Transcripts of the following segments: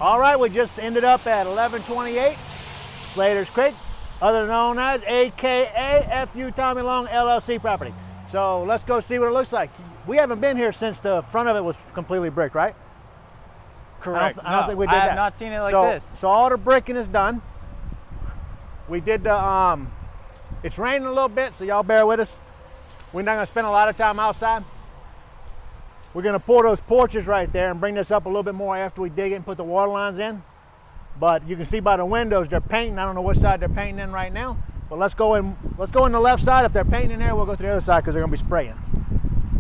All right, we just ended up at 1128 Slater's Creek, other known as AKA FU Tommy Long LLC property. So let's go see what it looks like. We haven't been here since the front of it was completely bricked, right? Correct. I don't think we did that. I have not seen it like this. So all the bricking is done. We did the, it's raining a little bit, so y'all bear with us. We're not gonna spend a lot of time outside. We're gonna pour those porches right there and bring this up a little bit more after we dig it and put the water lines in. But you can see by the windows, they're painting. I don't know what side they're painting in right now, but let's go in the left side. If they're painting in there, we'll go to the other side because they're gonna be spraying.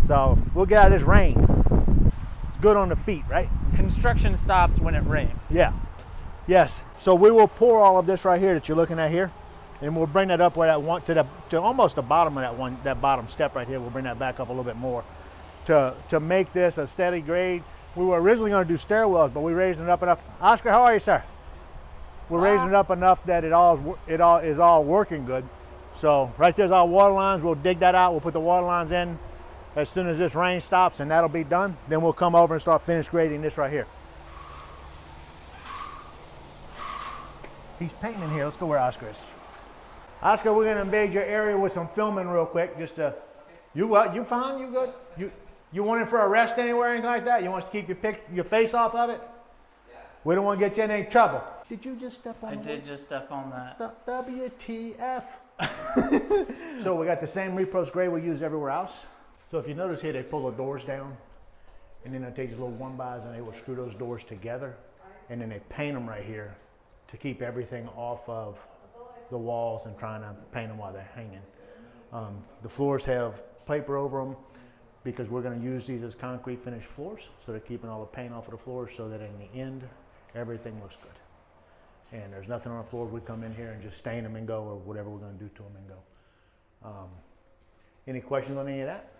So we'll get out of this rain. It's good on the feet, right? Construction stops when it rains. Yeah, yes. So we will pour all of this right here that you're looking at here, and we'll bring that up where that one to almost the bottom of that bottom step right here. We'll bring that back up a little bit more to make this a steady grade. We were originally going to do stairwells, but we raised it up enough. Oscar, how are you, sir? We're raising it up enough that it all is all working good. So right there's our water lines. We'll dig that out. We'll put the water lines in as soon as this rain stops, and that'll be done. Then we'll come over and start finish grading this right here. He's painting in here. Let's go where Oscar is. Oscar, we're gonna invade your area with some filming real quick. Just you what? You fine? You good? You want in for a rest anywhere, anything like that? You want us to keep your face off of it? Yeah. We don't want to get you in any trouble. Did you just step on? I did just step on that. WTF? So we got the same repros grade we use everywhere else. So if you notice here, they pull the doors down, and then they take these little 1-bys and they will screw those doors together, and then they paint them right here to keep everything off of the walls and trying to paint them while they're hanging. The floors have paper over them because we're going to use these as concrete finished floors, so they're keeping all the paint off of the floors so that in the end, everything looks good. And there's nothing on the floors. We come in here and just stain them and go, or whatever we're going to do to them and go. Any questions on any of that?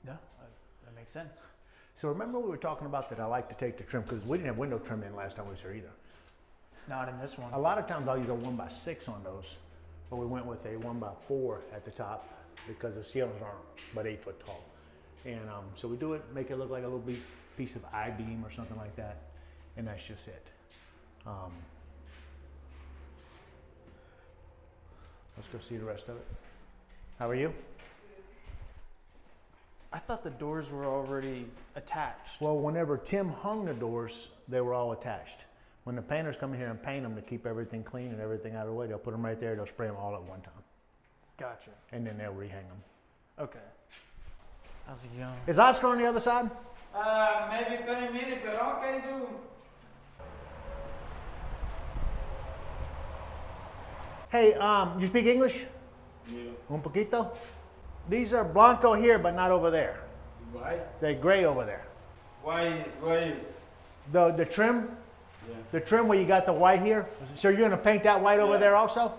No, that makes sense. So remember we were talking about that I like to take the trim, because we didn't have window trim in last time we was here either. Not in this one. A lot of times I'll use a 1x6 on those, but we went with a 1x4 at the top because the ceilings aren't but 8 foot tall. And so we do it, make it look like a little piece of I-beam or something like that, and that's just it. Let's go see the rest of it. How are you? I thought the doors were already attached. Well, whenever Tim hung the doors, they were all attached. When the painters come in here and paint them to keep everything clean and everything out of the way, they'll put them right there, they'll spray them all at one time. Gotcha. And then they'll rehang them. Okay. How's it going? Is Oscar on the other side? Maybe 30 minutes, but okay, dude. Hey, you speak English? Yeah. Un poquito? These are blanco here, but not over there. Why? They're gray over there. Why? The trim? Yeah. The trim where you got the white here? So you're gonna paint that white over there also?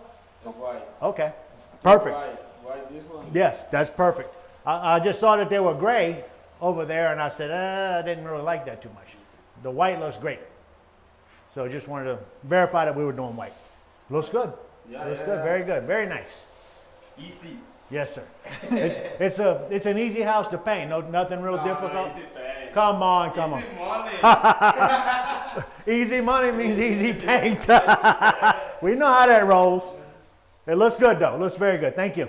The white. Okay, perfect. White, this one? Yes, that's perfect. I just saw that they were gray over there, and I said, I didn't really like that too much. The white looks great. So just wanted to verify that we were doing white. Looks good. Yeah, Looks good, very good, very nice. Easy. Yes, sir. It's an easy house to paint. Nothing real difficult. Easy paint. Come on. Easy money. Easy money means easy paint. We know how that rolls. It looks good though. It looks very good. Thank you.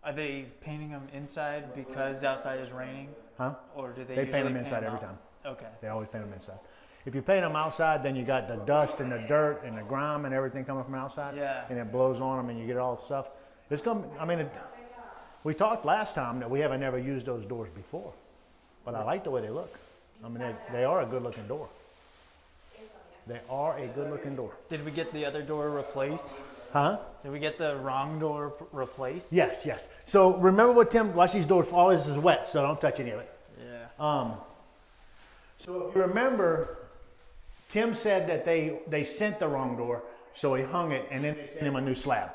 Are they painting them inside because outside is raining? Huh? Or do they They usually paint them inside every out? time. Okay. They always paint them inside. If you paint them outside, then you got the dust and the dirt and the grime and everything coming from outside. Yeah. And it blows on them and you get all the stuff. It's gonna, I mean, we talked last time that we haven't never used those doors before, but I like the way they look. I mean, they are a good looking door. They are a good looking door. Did we get the other door replaced? Huh? Did we get the wrong door replaced? Yes, yes. So remember what Tim, watch these doors, all this is wet, so don't touch any of it. Yeah. So if you remember, Tim said that they sent the wrong door, so he hung it, and then they sent him a new slab.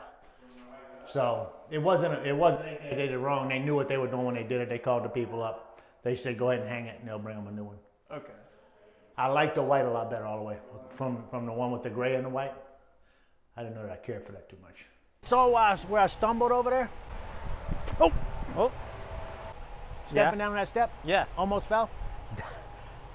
So it wasn't anything they did it wrong. They knew what they were doing when they did it. They called the people up. They said, go ahead and hang it, and they'll bring them a new one. Okay. I like the white a lot better all the way. From the one with the gray and the white, I didn't know that I cared for that too much. Saw where I stumbled over there? Oh! Stepping down that step? Yeah. Almost fell?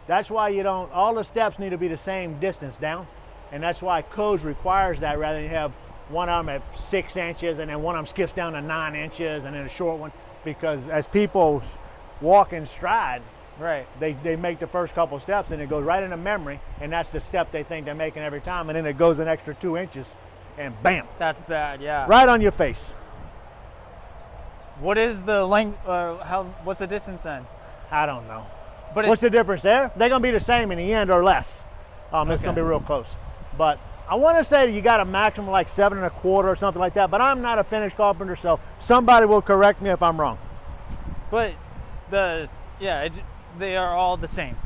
That's why you don't, all the steps need to be the same distance down. And that's why codes requires that rather than you have one of them at 6 inches and then one of them skips down to 9 inches and then a short one. Because as people walk in stride, Right. they make the first couple steps and it goes right into memory, and that's the step they think they're making every time, and then it goes an extra 2 inches and bam, That's bad, yeah. right on your face. What is the length, what's the distance then? I don't know. But What's the difference there? They're gonna be the same in the end or less. It's gonna be real close. But I want to say that you got a maximum like 7 1/4 or something like that, but I'm not a finished carpenter, so somebody will correct me if I'm wrong. But they are all the same.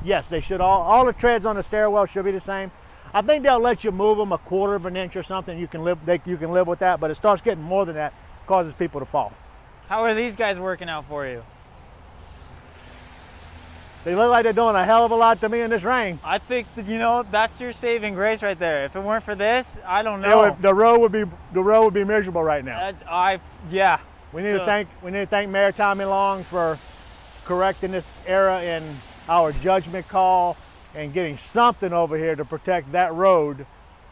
Yes, they should all the treads on the stairwell should be the same. I think they'll let you move them 1/4 of an inch or something. You can live with that, but it starts getting more than that, causes people to fall. How are these guys working out for you? They look like they're doing a hell of a lot to me in this rain. I think that, that's your saving grace right there. If it weren't for this, I don't know. The road would be miserable right now. Yeah. We need to thank Mayor Tommy Long for correcting this error in our judgment call and getting something over here to protect that road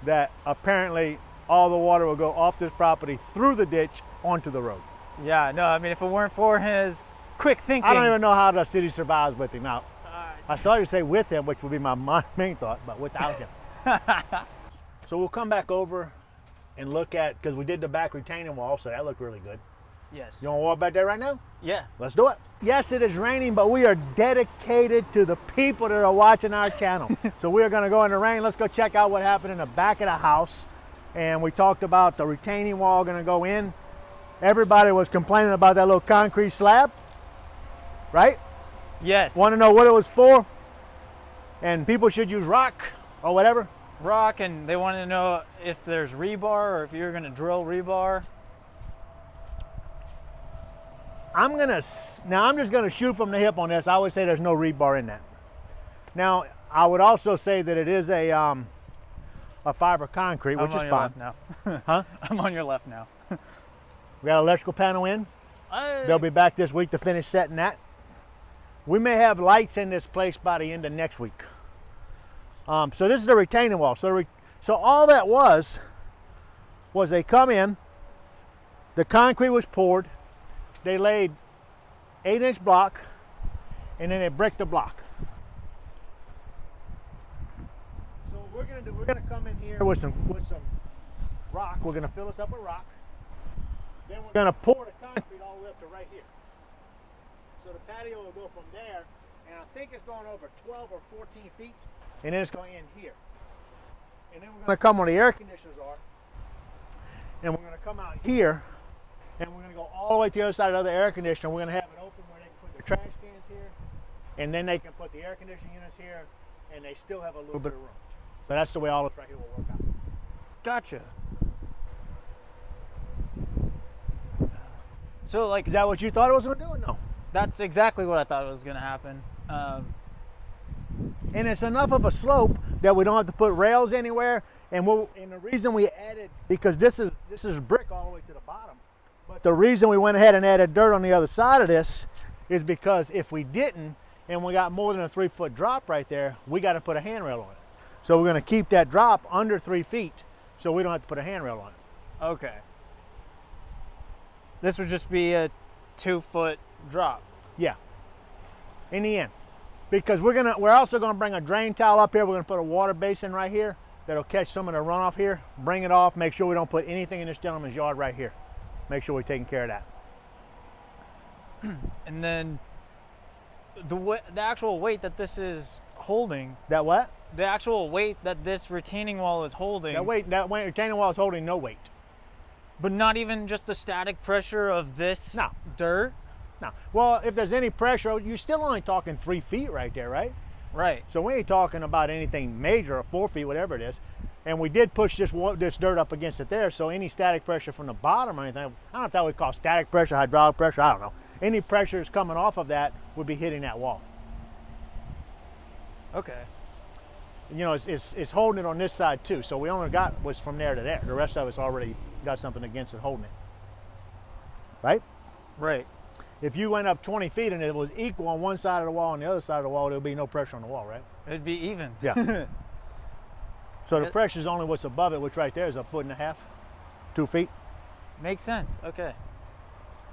that apparently all the water will go off this property through the ditch onto the road. Yeah, no, I mean, if it weren't for his quick thinking. I don't even know how the city survives with him now. I started to say with him, which would be my main thought, but without him. So we'll come back over and look at, because we did the back retaining wall, so that looked really good. Yes. You want to walk back there right now? Yeah. Let's do it. Yes, it is raining, but we are dedicated to the people that are watching our channel. So we are going to go in the rain. Let's go check out what happened in the back of the house. And we talked about the retaining wall going to go in. Everybody was complaining about that little concrete slab, right? Yes. Want to know what it was for? And people should use rock or whatever. Rock, and they wanted to know if there's rebar or if you're going to drill rebar. I'm just gonna shoot from the hip on this. I would say there's no rebar in that. Now, I would also say that it is a fiber concrete, which is fine. I'm on your left now. Huh? I'm on your left now. We got an electrical panel in. They'll be back this week to finish setting that. We may have lights in this place by the end of next week. So this is the retaining wall. So all that was they come in, the concrete was poured, they laid 8-inch block, and then they bricked the block. So what we're gonna come in here with some rock. We're gonna fill this up with rock. Then we're gonna pour the concrete all the way up to right here. So the patio will go from there, and I think it's going over 12 or 14 feet, and then it's going to end here. And then we're gonna come where the air conditioners are, and we're gonna come out here, and we're gonna go all the way to the other side of the other air conditioner. We're gonna have it open where they can put their trash cans here, and then they can put the air conditioning units here, and they still have a little bit of room. So that's the way all this right here will work out. Gotcha. So, like, Is that what you thought it was gonna do or no? that's exactly what I thought was going to happen. And it's enough of a slope that we don't have to put rails anywhere. And the reason we added, because this is brick all the way to the bottom, but the reason we went ahead and added dirt on the other side of this is because if we didn't, and we got more than a 3-foot drop right there, we got to put a handrail on it. So we're going to keep that drop under 3 feet, so we don't have to put a handrail on it. Okay. This would just be a 2-foot drop. Yeah, in the end, because we're also going to bring a drain towel up here. We're going to put a water basin right here that'll catch some of the runoff here, bring it off, make sure we don't put anything in this gentleman's yard right here. Make sure we're taking care of that. And then the actual weight that this is holding. That what? The actual weight that this retaining wall is holding. That retaining wall is holding no weight. But not even just the static pressure of this dirt? No. Well, if there's any pressure, you're still only talking 3 feet right there, right? Right. So we ain't talking about anything major, or 4 feet, whatever it is. And we did push this dirt up against it there, so any static pressure from the bottom or anything, I don't know if that would call static pressure, hydraulic pressure, I don't know. Any pressure that's coming off of that would be hitting that wall. Okay. You know, it's holding it on this side too, so we only got was from there to there. The rest of us already got something against it holding it. Right? Right. If you went up 20 feet and it was equal on one side of the wall and the other side of the wall, there would be no pressure on the wall, right? It'd be even. Yeah. So the pressure is only what's above it, which right there is 1.5 feet, 2 feet. Makes sense. Okay.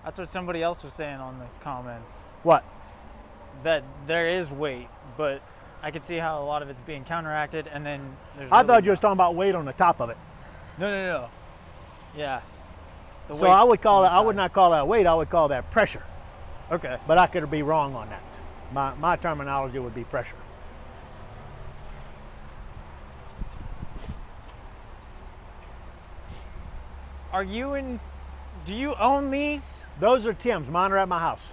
That's what somebody else was saying on the comments. What? That there is weight, but I could see how a lot of it's being counteracted, and then there's. I really thought you was talking about weight on the top of it. No. Yeah. The So weight I would call on it. the I would side. not call that weight. I would call that pressure. Okay. But I could be wrong on that. My terminology would be pressure. Do you own these? Those are Tim's. Mine are at my house.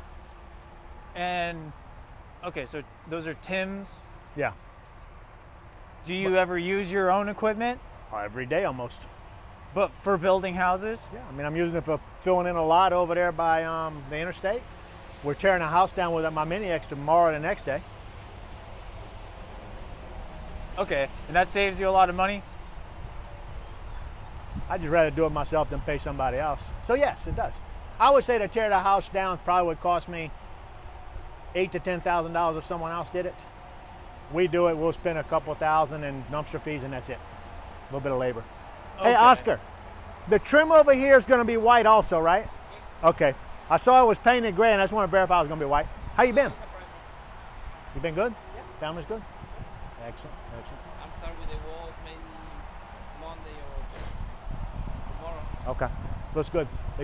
And okay, so those are Tim's. Yeah. Do you ever use your own equipment? Every day almost. But for building houses? Yeah. I mean, I'm using it for filling in a lot over there by the interstate. We're tearing a house down with my mini X tomorrow or the next day. Okay, and that saves you a lot of money? I'd just rather do it myself than pay somebody else. So yes, it does. I would say to tear the house down probably would cost me $8,000 to $10,000 if someone else did it. We do it, we'll spend a couple thousand in dumpster fees and that's it. A little bit of labor. Okay. Hey Oscar, the trim over here is going to be white also, right? Okay. I saw it was painted gray and I just want to verify it was going to be white. How you been? You been good? Yeah. Family's good? Excellent, excellent. I'm starting with the walls maybe Monday or tomorrow. Okay, looks good.